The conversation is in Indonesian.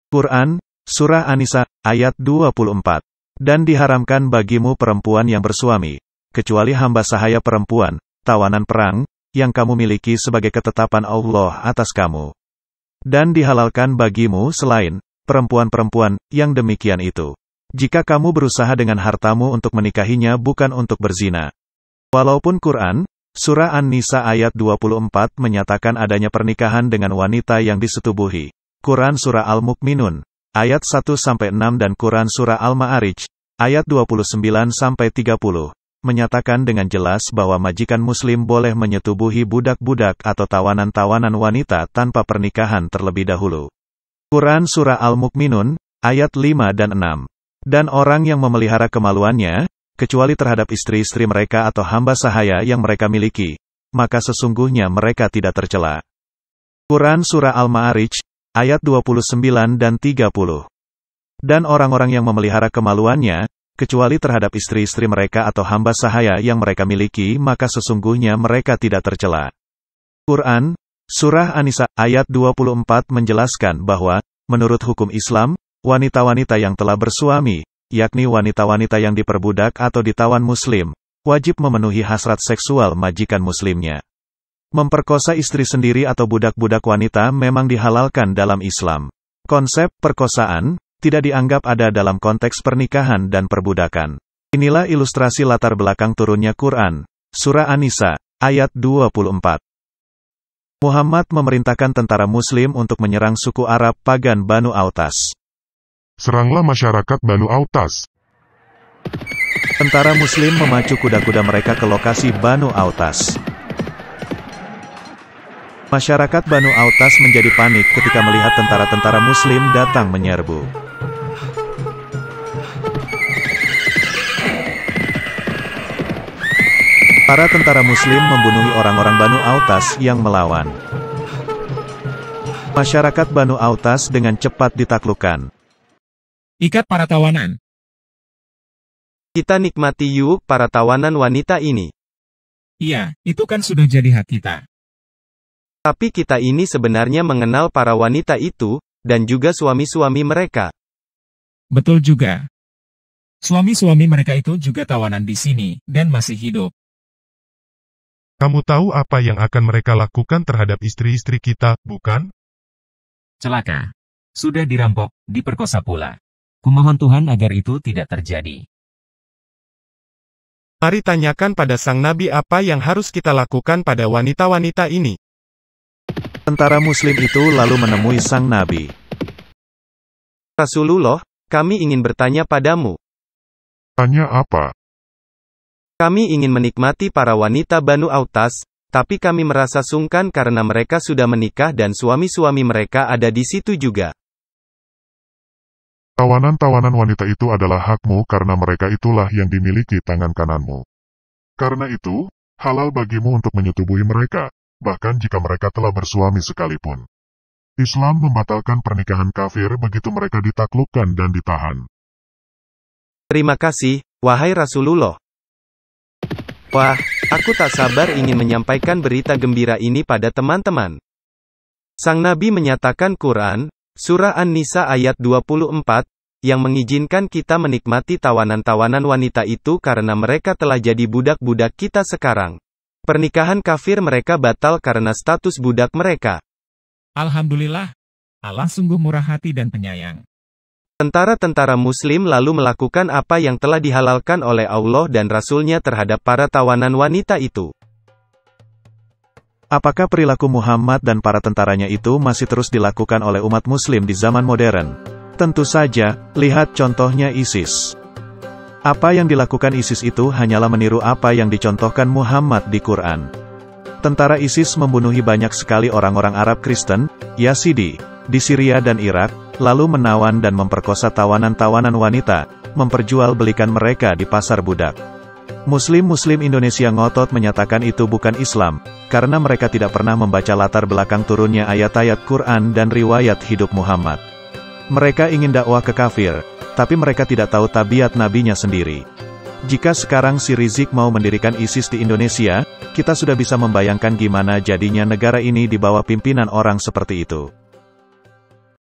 Quran, Surah An-Nisa, ayat 24. Dan diharamkan bagimu perempuan yang bersuami, kecuali hamba sahaya perempuan, tawanan perang, yang kamu miliki sebagai ketetapan Allah atas kamu. Dan dihalalkan bagimu selain perempuan-perempuan yang demikian itu, jika kamu berusaha dengan hartamu untuk menikahinya bukan untuk berzina. Walaupun Quran, Surah An-Nisa ayat 24 menyatakan adanya pernikahan dengan wanita yang disetubuhi. Quran Surah Al-Mu'minun, ayat 1-6 dan Quran Surah Al-Ma'arij, ayat 29-30, menyatakan dengan jelas bahwa majikan muslim boleh menyetubuhi budak-budak atau tawanan-tawanan wanita tanpa pernikahan terlebih dahulu. Quran Surah Al-Mu'minun, ayat 5 dan 6. Dan orang yang memelihara kemaluannya, kecuali terhadap istri-istri mereka atau hamba sahaya yang mereka miliki, maka sesungguhnya mereka tidak tercela. Quran Surah Al-Ma'arij, ayat 29 dan 30. Dan orang-orang yang memelihara kemaluannya, kecuali terhadap istri-istri mereka atau hamba sahaya yang mereka miliki, maka sesungguhnya mereka tidak tercela. Quran, Surah An-Nisa, ayat 24 menjelaskan bahwa, menurut hukum Islam, wanita-wanita yang telah bersuami, yakni wanita-wanita yang diperbudak atau ditawan muslim, wajib memenuhi hasrat seksual majikan muslimnya. Memperkosa istri sendiri atau budak-budak wanita memang dihalalkan dalam Islam. Konsep perkosaan tidak dianggap ada dalam konteks pernikahan dan perbudakan. Inilah ilustrasi latar belakang turunnya Quran, Surah An-Nisa, ayat 24. Muhammad memerintahkan tentara muslim untuk menyerang suku Arab pagan Banu Autas. Seranglah masyarakat Banu Autas. Tentara muslim memacu kuda-kuda mereka ke lokasi Banu Autas. Masyarakat Banu Autas menjadi panik ketika melihat tentara-tentara muslim datang menyerbu. Para tentara muslim membunuh orang-orang Banu Autas yang melawan. Masyarakat Banu Autas dengan cepat ditaklukkan. Ikat para tawanan. Kita nikmati yuk para tawanan wanita ini. Iya, itu kan sudah jadi hak kita. Tapi kita ini sebenarnya mengenal para wanita itu, dan juga suami-suami mereka. Betul juga. Suami-suami mereka itu juga tawanan di sini, dan masih hidup. Kamu tahu apa yang akan mereka lakukan terhadap istri-istri kita, bukan? Celaka. Sudah dirampok, diperkosa pula. Kumohon Tuhan agar itu tidak terjadi. Mari tanyakan pada sang Nabi apa yang harus kita lakukan pada wanita-wanita ini. Tentara muslim itu lalu menemui sang Nabi. Rasulullah, kami ingin bertanya padamu. Tanya apa? Kami ingin menikmati para wanita Banu Autas, tapi kami merasa sungkan karena mereka sudah menikah dan suami-suami mereka ada di situ juga. Tawanan-tawanan wanita itu adalah hakmu karena mereka itulah yang dimiliki tangan kananmu. Karena itu, halal bagimu untuk menyetubuhi mereka, bahkan jika mereka telah bersuami sekalipun. Islam membatalkan pernikahan kafir begitu mereka ditaklukkan dan ditahan. Terima kasih, wahai Rasulullah. Wah, aku tak sabar ingin menyampaikan berita gembira ini pada teman-teman. Sang Nabi menyatakan Quran, Surah An-Nisa ayat 24, yang mengizinkan kita menikmati tawanan-tawanan wanita itu karena mereka telah jadi budak-budak kita sekarang. Pernikahan kafir mereka batal karena status budak mereka. Alhamdulillah, Allah sungguh murah hati dan penyayang. Tentara-tentara muslim lalu melakukan apa yang telah dihalalkan oleh Allah dan Rasul-Nya terhadap para tawanan wanita itu. Apakah perilaku Muhammad dan para tentaranya itu masih terus dilakukan oleh umat muslim di zaman modern? Tentu saja, lihat contohnya ISIS. Apa yang dilakukan ISIS itu hanyalah meniru apa yang dicontohkan Muhammad di Quran. Tentara ISIS membunuhi banyak sekali orang-orang Arab Kristen, Yazidi, di Syria dan Irak, lalu menawan dan memperkosa tawanan-tawanan wanita, memperjualbelikan mereka di pasar budak. Muslim-Muslim Indonesia ngotot menyatakan itu bukan Islam, karena mereka tidak pernah membaca latar belakang turunnya ayat-ayat Quran dan riwayat hidup Muhammad. Mereka ingin dakwah ke kafir, tapi mereka tidak tahu tabiat nabinya sendiri. Jika sekarang si Rizik mau mendirikan ISIS di Indonesia, kita sudah bisa membayangkan gimana jadinya negara ini di bawah pimpinan orang seperti itu.